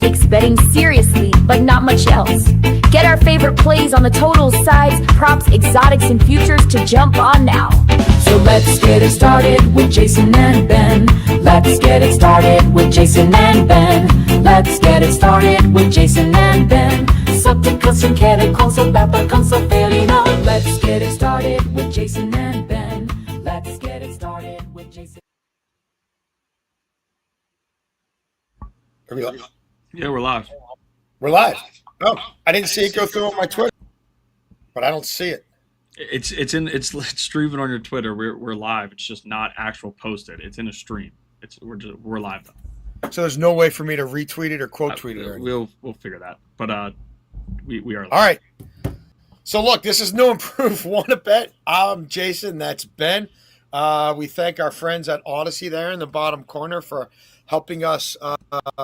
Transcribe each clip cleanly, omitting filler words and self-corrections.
Takes betting seriously, but not much else. Get our favorite plays on the totals, sides, props, exotics, and futures to jump on now. So let's get it started with Jason and Ben. Let's get it started with Jason and Ben. Let's get it started with Jason and Ben. Subject som kere konsolbäppa konsolferino. Let's get it started with Jason and Ben. Let's get it started with Jason. Are we live? Yeah, we're live. We're live. Oh, I didn't see it go through on my Twitter, but I don't see it. It's streaming on your Twitter. We're live. It's just not actual posted. It's in a stream. We're live though. So there's no way for me to retweet it or quote tweet it. Or anything. We'll figure that. But we are live. All right. So look, this is No Improve Wanna Bet. I'm Jason. That's Ben. We thank our friends at Odyssey there in the bottom corner for helping us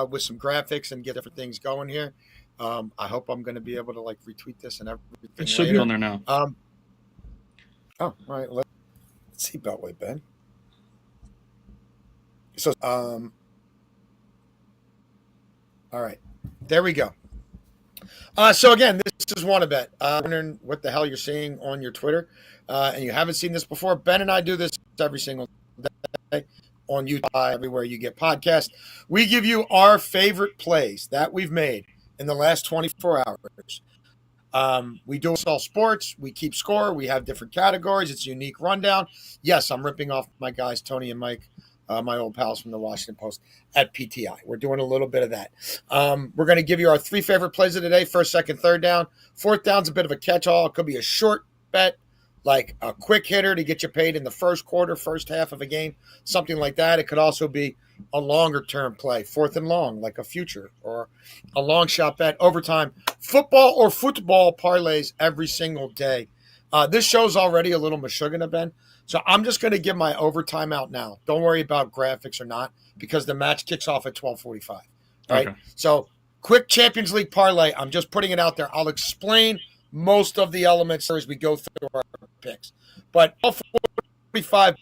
with some graphics and get different things going here. I hope I'm going to be able to retweet this and everything. It should be on there now. Oh, all right. Let's see Beltway, Ben. So, all right, there we go. So again, this is Wanna Bet. Wondering what the hell you're seeing on your Twitter, and you haven't seen this before. Ben and I do this every single day on YouTube, everywhere you get podcasts. We give you our favorite plays that we've made in the last 24 hours. We do all sports. We keep score. We have different categories. It's a unique rundown. Yes, I'm ripping off my guys, Tony and Mike, my old pals from the Washington Post at PTI. We're doing a little bit of that. We're going to give you our three favorite plays of the day: first, second, third down. Fourth down's a bit of a catch-all. It could be a short bet, like a quick hitter to get you paid in the first quarter, first half of a game, something like that. It could also be a longer-term play, fourth and long, like a future, or a long shot bet, overtime, football or football parlays every single day. This show's already a little mashugana, Ben, so I'm just going to give my overtime out now. Don't worry about graphics or not, because the match kicks off at 12:45. Right? Okay. So quick Champions League parlay. I'm just putting it out there. I'll explain most of the elements as we go through our picks. But 12:45,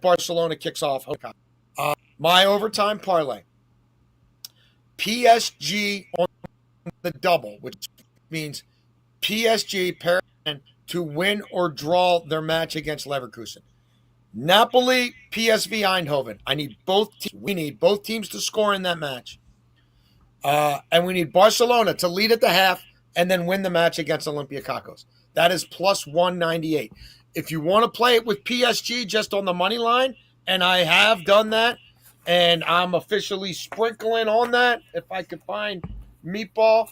Barcelona kicks off. My overtime parlay, PSG on the double, which means PSG to win or draw their match against Leverkusen. Napoli, PSV Eindhoven. We need both teams to score in that match. And we need Barcelona to lead at the half and then win the match against Olympiacos. That is plus 198. If you want to play it with PSG just on the money line, and I have done that, and I'm officially sprinkling on that, if I could find Meatball.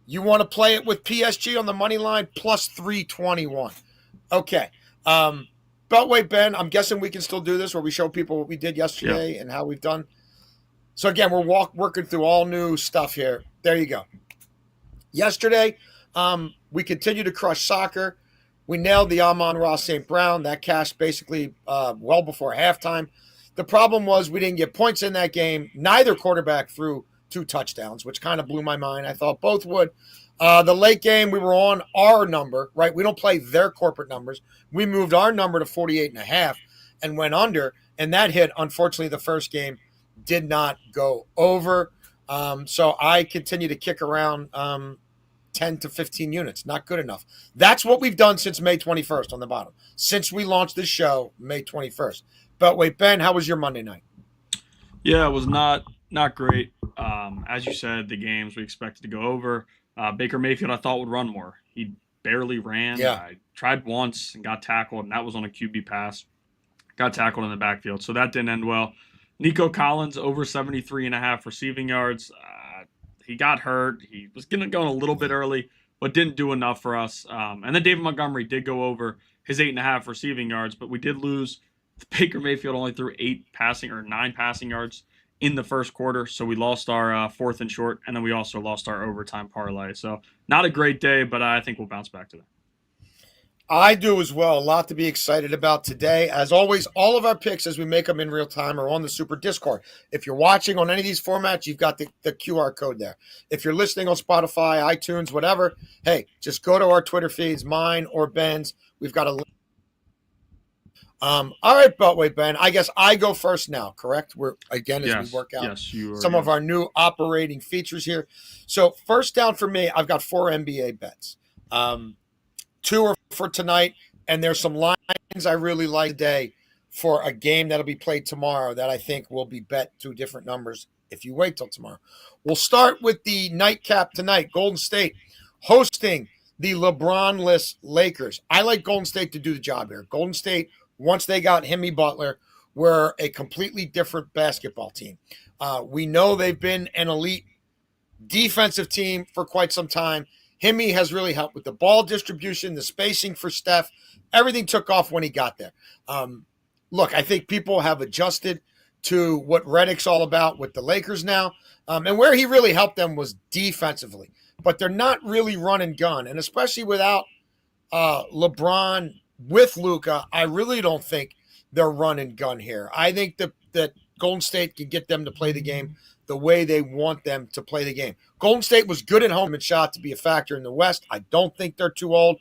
You want to play it with PSG on the money line, plus 321. Okay. Beltway, Ben, I'm guessing we can still do this where we show people what we did yesterday and how we've done. So, again, we're working through all new stuff here. There you go. Yesterday, we continued to crush soccer. We nailed the Amon-Ra St. Brown. That cashed basically well before halftime. The problem was we didn't get points in that game. Neither quarterback threw 2 touchdowns, which kind of blew my mind. I thought both would. The late game, we were on our number, right? We don't play their corporate numbers. We moved our number to 48.5 and went under, and that hit, unfortunately, the first game did not go over. So I continue to kick around 10 to 15 units. Not good enough. That's what we've done since May 21st on the bottom. Since we launched this show, May 21st. But wait, Ben, how was your Monday night? Yeah, it was not great. As you said, the games we expected to go over. Baker Mayfield, I thought, would run more. He barely ran. Yeah. I tried once and got tackled, and that was on a QB pass. Got tackled in the backfield, so that didn't end well. Nico Collins, over 73.5 receiving yards. He got hurt. He was going a little bit early, but didn't do enough for us. And then David Montgomery did go over his 8.5 receiving yards, but we did lose. Baker Mayfield only threw 9 passing yards in the first quarter, so we lost our fourth and short, and then we also lost our overtime parlay. So not a great day, but I think we'll bounce back today. I do as well. A lot to be excited about today. As always, all of our picks as we make them in real time are on the Super Discord. If you're watching on any of these formats, you've got the QR code there. If you're listening on Spotify, iTunes, whatever, hey, just go to our Twitter feeds, mine or Ben's. We've got a link. All right, Beltway Ben. I guess I go first now, correct? We're again as we Yes, work out yes, you are. some of our new operating features here. So first down for me, I've got 4 NBA bets. 2 are for tonight, and there's some lines I really like today for a game that'll be played tomorrow that I think will be bet to different numbers if you wait till tomorrow. We'll start with the nightcap tonight. Golden State hosting the LeBron-less Lakers. I like Golden State to do the job here. Golden State, once they got Himmy Butler, were a completely different basketball team. We know they've been an elite defensive team for quite some time. Himmy has really helped with the ball distribution, the spacing for Steph. Everything took off when he got there. Look, I think people have adjusted to what Redick's all about with the Lakers now. And where he really helped them was defensively. But they're not really run and gun. And especially without LeBron with Luka, I really don't think they're run and gun here. I think that Golden State can get them to play the game the way they want them to play the game. Golden State was good at home and shot to be a factor in the West. I don't think they're too old.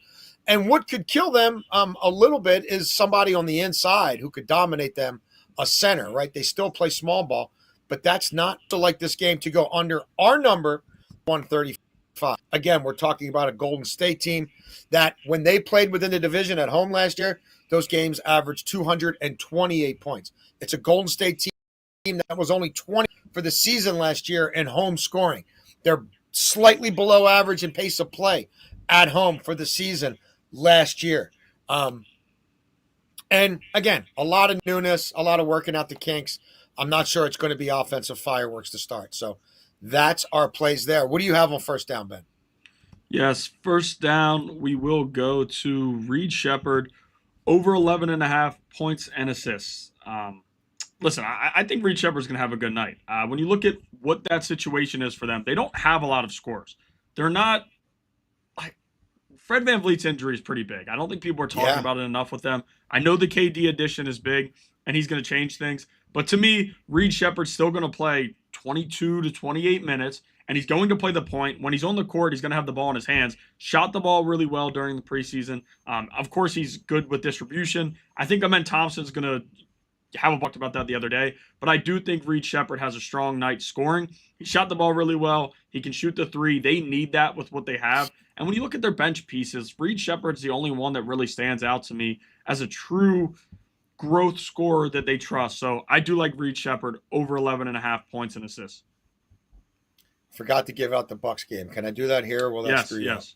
And what could kill them a little bit is somebody on the inside who could dominate them, a center, right? They still play small ball, but that's not to like this game to go under our number, 135. Again, we're talking about a Golden State team that when they played within the division at home last year, those games averaged 228 points. It's a Golden State team that was only 20 for the season last year in home scoring. They're slightly below average in pace of play at home for the season last year. And again, a lot of newness, a lot of working out the kinks. I'm not sure it's going to be offensive fireworks to start. So that's our plays there. What do you have on first down, Ben? Yes, first down, we will go to Reed Shepherd, over 11.5 points and assists. Listen, I think Reed Shepherd's going to have a good night. When you look at what that situation is for them, they don't have a lot of scores. They're not like Fred VanVleet's injury is pretty big. I don't think people are talking about it enough with them. I know the KD addition is big and he's going to change things. But to me, Reed Shepherd's still going to play 22 to 28 minutes, and he's going to play the point. When he's on the court, he's going to have the ball in his hands. Shot the ball really well during the preseason. Of course, he's good with distribution. I think Amen Thompson's going to haven't talked about that the other day, but I do think Reed Shepherd has a strong night scoring. He shot the ball really well. He can shoot the three. They need that with what they have. And when you look at their bench pieces, Reed Shepherd's the only one that really stands out to me as a true growth scorer that they trust. So I do like Reed Shepherd over 11.5 points and assists. Forgot to give out the Bucks game. Can I do that here? Well, that's yes.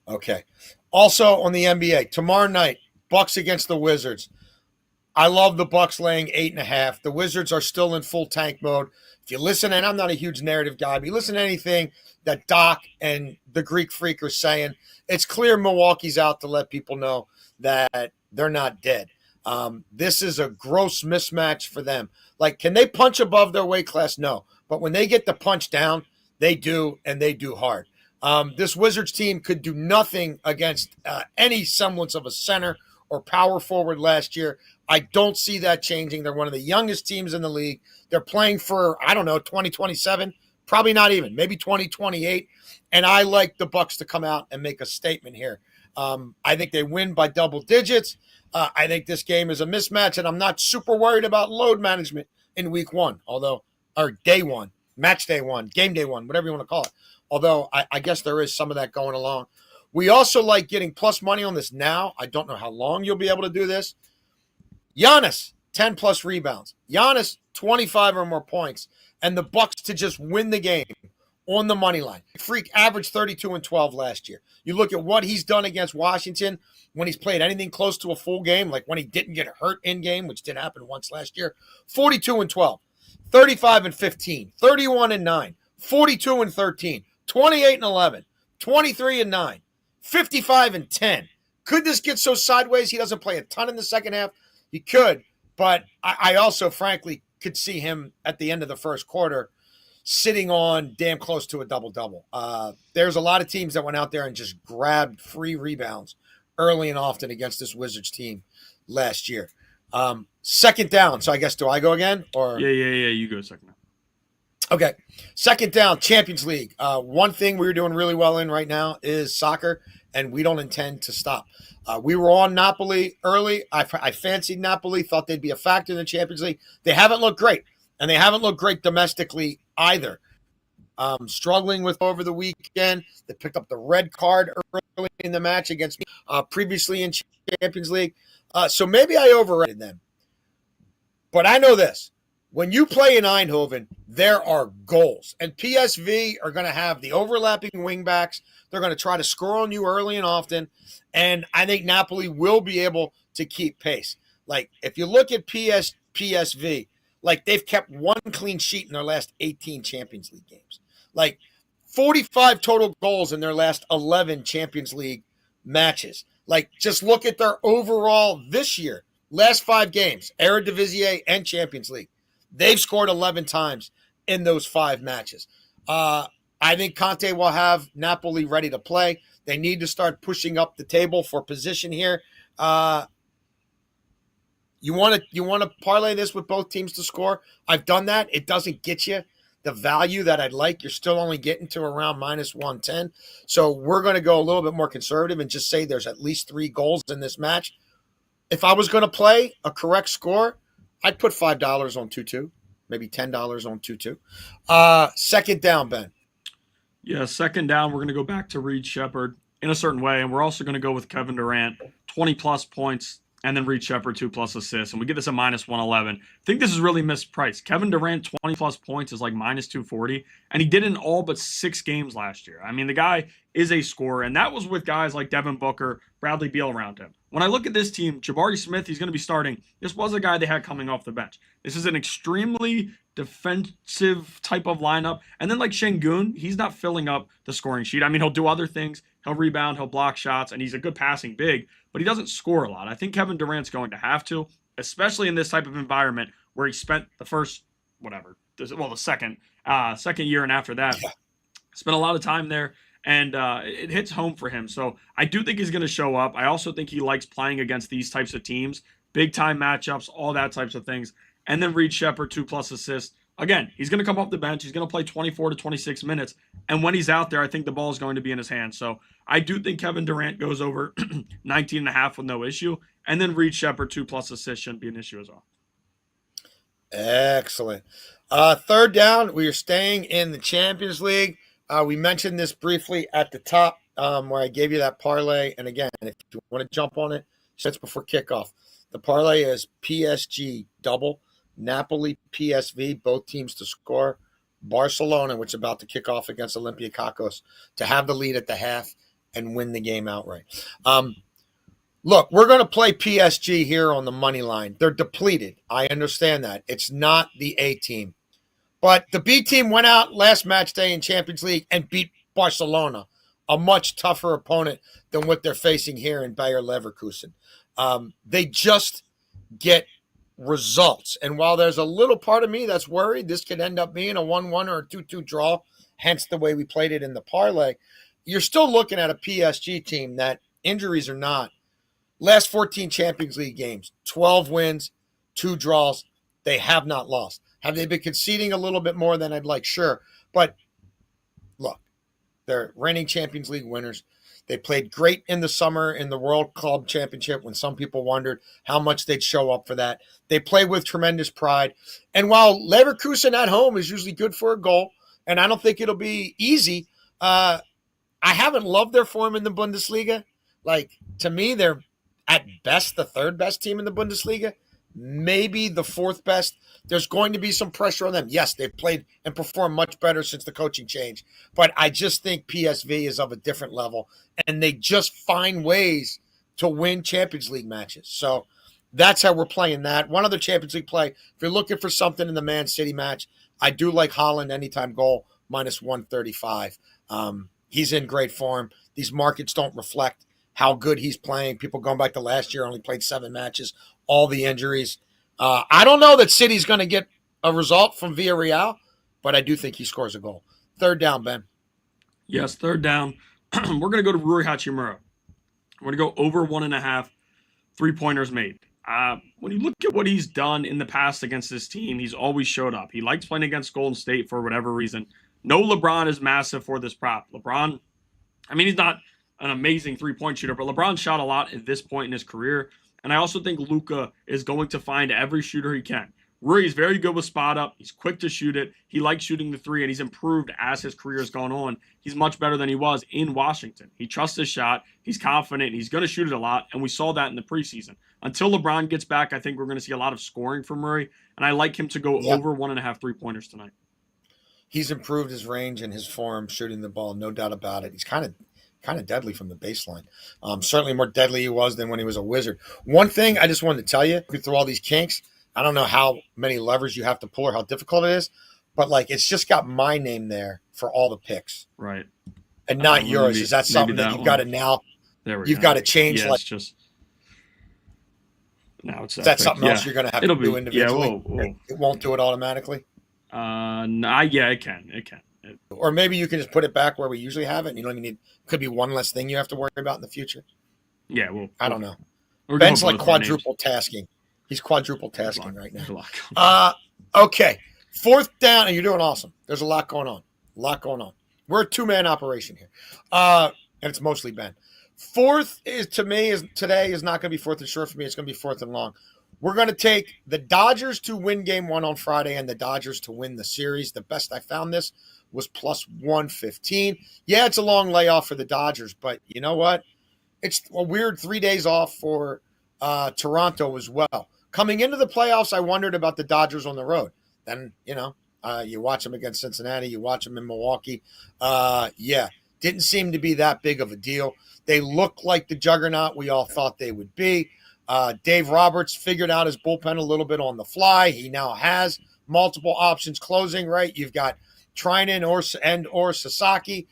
Okay. Also on the NBA, tomorrow night, Bucks against the Wizards. I love the Bucks laying 8.5. The Wizards are still in full tank mode. If you listen, and I'm not a huge narrative guy, but you listen to anything that Doc and the Greek Freak are saying, it's clear Milwaukee's out to let people know that they're not dead. This is a gross mismatch for them. Like, can they punch above their weight class? No. But when they get the punch down, they do, and they do hard. This Wizards team could do nothing against any semblance of a center or power forward last year. I don't see that changing. They're one of the youngest teams in the league. They're playing for, 2027, probably not even, maybe 2028. And I like the Bucks to come out and make a statement here. I think they win by double digits. I think this game is a mismatch, and I'm not super worried about load management in week one, or day one, match day one, game day one, whatever you want to call it. Although I guess there is some of that going along. We also like getting plus money on this now. I don't know how long you'll be able to do this. Giannis, 10 plus rebounds. Giannis, 25 or more points. And the Bucks to just win the game on the money line. Freak averaged 32 and 12 last year. You look at what he's done against Washington when he's played anything close to a full game, like when he didn't get hurt in game, which did happen once last year. 42 and 12, 35 and 15, 31 and 9, 42 and 13, 28 and 11, 23 and 9, 55 and 10. Could this get so sideways he doesn't play a ton in the second half? He could, but I also, frankly, could see him at the end of the first quarter sitting on damn close to a double-double. There's a lot of teams that went out there and just grabbed free rebounds early and often against this Wizards team last year. Second down. So I guess, do I go again? Or Yeah. You go second. Okay. Second down, Champions League. One thing we're doing really well in right now is soccer, and we don't intend to stop. We were on Napoli early. I fancied Napoli, thought they'd be a factor in the Champions League. They haven't looked great, and they haven't looked great domestically either. Struggling with over the weekend. They picked up the red card early in the match against me previously in Champions League. So maybe I overrated them. But I know this. When you play in Eindhoven, there are goals. And PSV are going to have the overlapping wingbacks. They're going to try to score on you early and often. And I think Napoli will be able to keep pace. Like, if you look at PSV, like, they've kept one clean sheet in their last 18 Champions League games. Like, 45 total goals in their last 11 Champions League matches. Like, just look at their overall this year. Last 5 games, Eredivisie and Champions League. They've scored 11 times in those 5 matches. I think Conte will have Napoli ready to play. They need to start pushing up the table for position here. You want to parlay this with both teams to score? I've done that. It doesn't get you the value that I'd like. You're still only getting to around minus 110. So we're going to go a little bit more conservative and just say there's at least 3 goals in this match. If I was going to play a correct score, I'd put $5 on 2-2, maybe $10 on 2-2. Second down, Ben. Yeah, second down, we're going to go back to Reed Shepherd in a certain way, and we're also going to go with Kevin Durant, 20-plus points, and then Reed Shepherd, 2-plus assists, and we get this at minus 111. I think this is really mispriced. Kevin Durant, 20-plus points is like minus 240, and he did it in all but 6 games last year. I mean, the guy is a scorer, and that was with guys like Devin Booker, Bradley Beal around him. When I look at this team, Jabari Smith, he's going to be starting. This was a guy they had coming off the bench. This is an extremely defensive type of lineup. And then like Şengün, he's not filling up the scoring sheet. I mean, he'll do other things. He'll rebound, he'll block shots, and he's a good passing big, but he doesn't score a lot. I think Kevin Durant's going to have to, especially in this type of environment where he spent the first, the second year and after that, spent a lot of time there. And it hits home for him. So I do think he's going to show up. I also think he likes playing against these types of teams, big-time matchups, all that types of things. And then Reed Shepherd, 2-plus assists. Again, he's going to come off the bench. He's going to play 24 to 26 minutes. And when he's out there, I think the ball is going to be in his hands. So I do think Kevin Durant goes over 19.5 with no issue. And then Reed Shepherd, 2-plus assists shouldn't be an issue as well. Excellent. Third down, we are staying in the Champions League. We mentioned this briefly at the top where I gave you that parlay. And again, if you want to jump on it, just before kickoff. The parlay is PSG double, Napoli, PSV, both teams to score, Barcelona, which is about to kick off against Olympiacos, to have the lead at the half and win the game outright. Look, we're going to play PSG here on the money line. They're depleted. I understand that. It's not the A team. But the B team went out last match day in Champions League and beat Barcelona, a much tougher opponent than what they're facing here in Bayer Leverkusen. They just get results. And while there's a little part of me that's worried this could end up being a 1-1 or a 2-2 draw, hence the way we played it in the parlay, you're still looking at a PSG team that, injuries or not, last 14 Champions League games, 12 wins, 2 draws, they have not lost. Have they been conceding a little bit more than I'd like? Sure. But look, they're reigning Champions League winners. They played great in the summer in the World Club Championship when some people wondered how much they'd show up for that. They play with tremendous pride. And while Leverkusen at home is usually good for a goal, and I don't think it'll be easy, I haven't loved their form in the Bundesliga. Like, to me, they're at best the 3rd best team in the Bundesliga, maybe the 4th best. There's going to be some pressure on them. Yes, they've played and performed much better since the coaching change, but I just think PSV is of a different level, and they just find ways to win Champions League matches. So that's how we're playing that. One other Champions League play, if you're looking for something in the Man City match, I do like Haaland anytime goal, minus 135. He's in great form. These markets don't reflect how good he's playing. People going back to last year, only played 7 matches, all the injuries. I don't know that City's going to get a result from Villarreal, but I do think he scores a goal. Third down, Ben. Yes, third down. We're going to go to Rui Hachimura. We're going to go over 1.5 3-pointers made. When you look at what he's done in the past against this team, he's always showed up. He likes playing against Golden State for whatever reason. No, LeBron is massive for this prop. LeBron, I mean, he's not an amazing three-point shooter, but LeBron shot a lot at this point in his career. And I also think Luka is going to find every shooter he can. Rory's very good with spot up. He's quick to shoot it. He likes shooting the three, and he's improved as his career has gone on. He's much better than he was in Washington. He trusts his shot. He's confident. And he's going to shoot it a lot, and we saw that in the preseason. Until LeBron gets back, I think we're going to see a lot of scoring from Murray, and I like him to go over 1.5 3-pointers tonight. He's improved his range and his form shooting the ball, no doubt about it. He's kind of deadly from the baseline. Certainly more deadly he was than when he was a Wizard. One thing I just wanted to tell you, through all these kinks, I don't know how many levers you have to pull or how difficult it is, but like it's just got my name there for all the picks. Right. And not yours. Is that something that you've got to now? You've got to change. Yeah, it's just now it's is that something else you're going to have to do individually? Yeah, it won't do it automatically. Yeah, it can. Or maybe you can just put it back where we usually have it. And you don't even need. Could be one less thing you have to worry about in the future. Yeah, I don't know. Ben's like quadruple tasking. He's quadruple tasking right now. Okay. 4th down, and you're doing awesome. There's a lot going on. We're a 2-man operation here. And it's mostly Ben. 4th today is not going to be 4th and short for me. It's going to be 4th and long. We're going to take the Dodgers to win game 1 on Friday and the Dodgers to win the series. The best I found this was plus 115. Yeah, it's a long layoff for the Dodgers, but you know what? It's a weird 3 days off for Toronto as well. Coming into the playoffs, I wondered about the Dodgers on the road. Then, you watch them against Cincinnati, you watch them in Milwaukee. Didn't seem to be that big of a deal. They look like the juggernaut we all thought they would be. Dave Roberts figured out his bullpen a little bit on the fly. He now has multiple options closing, right? You've got Trinan or Sasaki.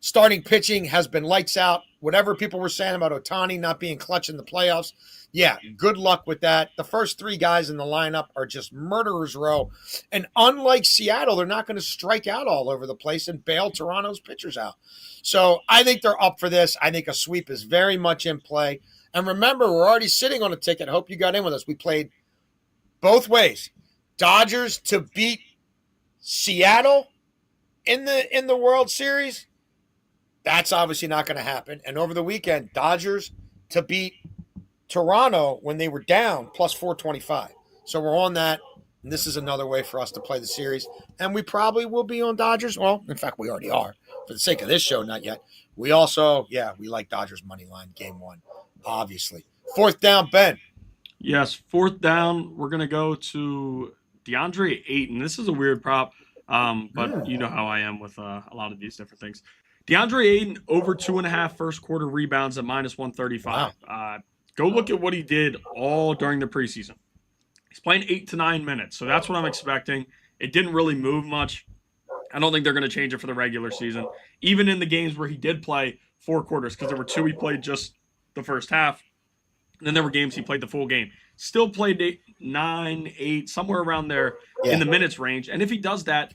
Starting pitching has been lights out. Whatever people were saying about Ohtani not being clutch in the playoffs, yeah, good luck with that. The first 3 guys in the lineup are just murderers row. And unlike Seattle, they're not going to strike out all over the place and bail Toronto's pitchers out. So I think they're up for this. I think a sweep is very much in play. And remember, we're already sitting on a ticket. I hope you got in with us. We played both ways. Dodgers to beat Seattle in the World Series. That's obviously not going to happen. And over the weekend, Dodgers to beat Toronto when they were down plus 425. So we're on that. And this is another way for us to play the series. And we probably will be on Dodgers. Well, in fact, we already are. For the sake of this show, not yet. We also, we like Dodgers money line game 1, obviously. 4th down, Ben. Yes, 4th down. We're going to go to DeAndre Ayton. This is a weird prop, but you know how I am with a lot of these different things. DeAndre Ayton over 2.5 first quarter rebounds at minus 135. Wow. Go look at what he did all during the preseason. He's playing 8 to 9 minutes, so that's what I'm expecting. It didn't really move much. I don't think they're going to change it for the regular season. Even in the games where he did play 4 quarters, because there were 2 he played just the first half. And then there were games he played the full game. Still played 8, 9, 8, somewhere around there in the minutes range. And if he does that,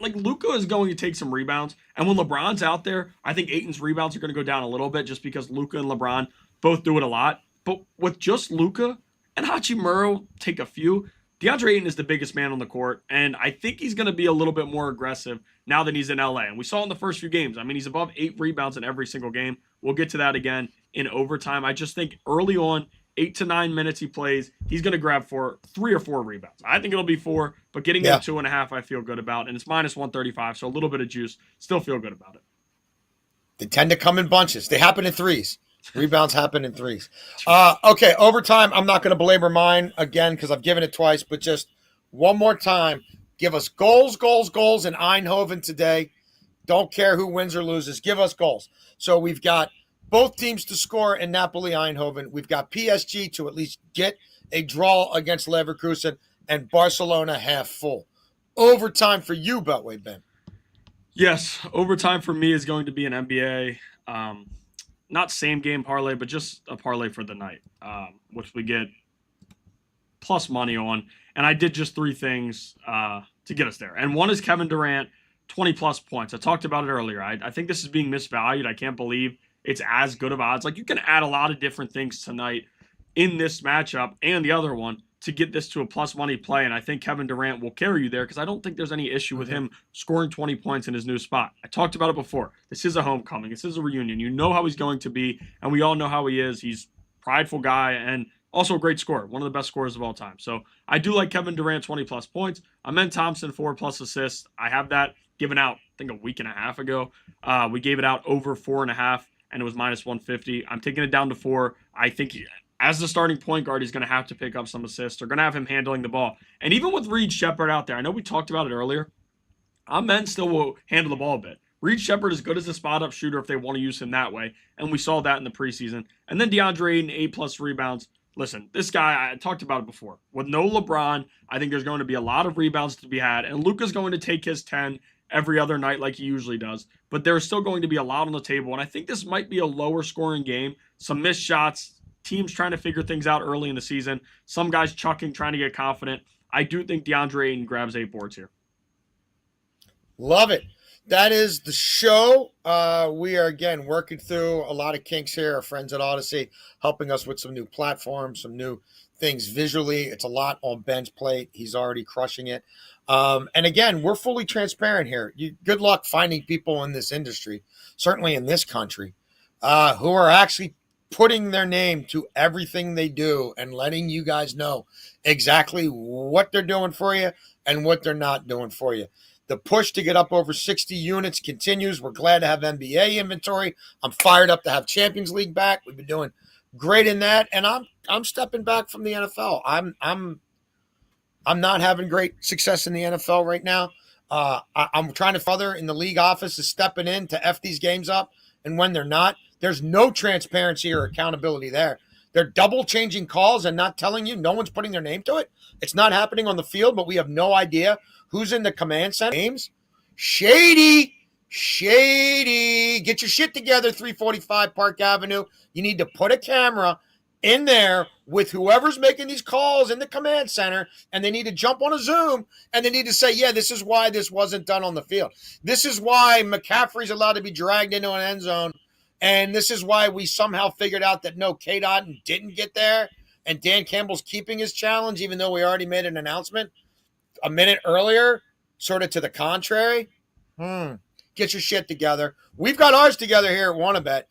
like Luka is going to take some rebounds. And when LeBron's out there, I think Ayton's rebounds are going to go down a little bit just because Luka and LeBron both do it a lot. But with just Luka and Hachimura take a few, DeAndre Ayton is the biggest man on the court. And I think he's going to be a little bit more aggressive now that he's in LA. And we saw in the first few games. I mean, he's above 8 rebounds in every single game. We'll get to that again in overtime. I just think early on, 8 to 9 minutes he plays, he's going to grab 3 or 4 rebounds. I think it'll be 4, but getting him 2.5, I feel good about. And it's minus 135, so a little bit of juice. Still feel good about it. They tend to come in bunches. They happen in threes. Rebounds happen in threes. Okay, overtime. I'm not going to belabor mine again because I've given it twice, but just one more time. Give us goals in Eindhoven today. Don't care who wins or loses. Give us goals. So we've got both teams to score in Napoli, Eindhoven. We've got PSG to at least get a draw against Leverkusen and Barcelona half full. Overtime for you, Beltway, Ben. Yes, overtime for me is going to be an NBA. Not same game parlay, but just a parlay for the night, which we get plus money on. And I did just 3 things to get us there. And one is Kevin Durant, 20-plus points. I talked about it earlier. I think this is being misvalued. I can't believe it's as good of odds. Like, you can add a lot of different things tonight in this matchup and the other one to get this to a plus money play. And I think Kevin Durant will carry you there because I don't think there's any issue with him scoring 20 points in his new spot. I talked about it before. This is a homecoming. This is a reunion. You know how he's going to be, and we all know how he is. He's a prideful guy and also a great scorer, one of the best scorers of all time. So I do like Kevin Durant 20 plus points. Amen Thompson 4 plus assists. I have that given out, I think, a week and a half ago. We gave it out over 4.5, and it was minus 150. I'm taking it down to 4. I think as the starting point guard, he's going to have to pick up some assists. They're going to have him handling the ball. And even with Reed Shepherd out there, I know we talked about it earlier. Amen still will handle the ball a bit. Reed Shepherd is good as a spot-up shooter if they want to use him that way, and we saw that in the preseason. And then DeAndre Ayton, 8+ rebounds. Listen, this guy, I talked about it before. With no LeBron, I think there's going to be a lot of rebounds to be had, and Luka's going to take his 10 every other night like he usually does. But there's still going to be a lot on the table, and I think this might be a lower-scoring game. Some missed shots, teams trying to figure things out early in the season, some guys chucking, trying to get confident. I do think DeAndre Ayton grabs 8 boards here. Love it. That is the show. We are, again, working through a lot of kinks here. Our friends at Odyssey helping us with some new platforms, some new things visually. It's a lot on Ben's plate. He's already crushing it. And again, we're fully transparent here. Good luck finding people in this industry, certainly in this country, who are actually putting their name to everything they do and letting you guys know exactly what they're doing for you and what they're not doing for you. The push to get up over 60 units continues. We're glad to have NBA inventory. I'm fired up to have Champions League back. We've been doing great in that, and I'm stepping back from the NFL. I'm not having great success in the NFL right now. I'm trying to further in the league office is stepping in to F these games up, and when they're not, there's no transparency or accountability there. They're double changing calls and not telling you. No one's putting their name to it. It's not happening on the field, but we have no idea who's in the command center. Names? Shady. Get your shit together, 345 Park Avenue. You need to put a camera in there with whoever's making these calls in the command center, and they need to jump on a Zoom, and they need to say, yeah, this is why this wasn't done on the field. This is why McCaffrey's allowed to be dragged into an end zone, and this is why we somehow figured out that no, K-Dot didn't get there, and Dan Campbell's keeping his challenge, even though we already made an announcement a minute earlier, sort of to the contrary. Get your shit together. We've got ours together here at WannaBet.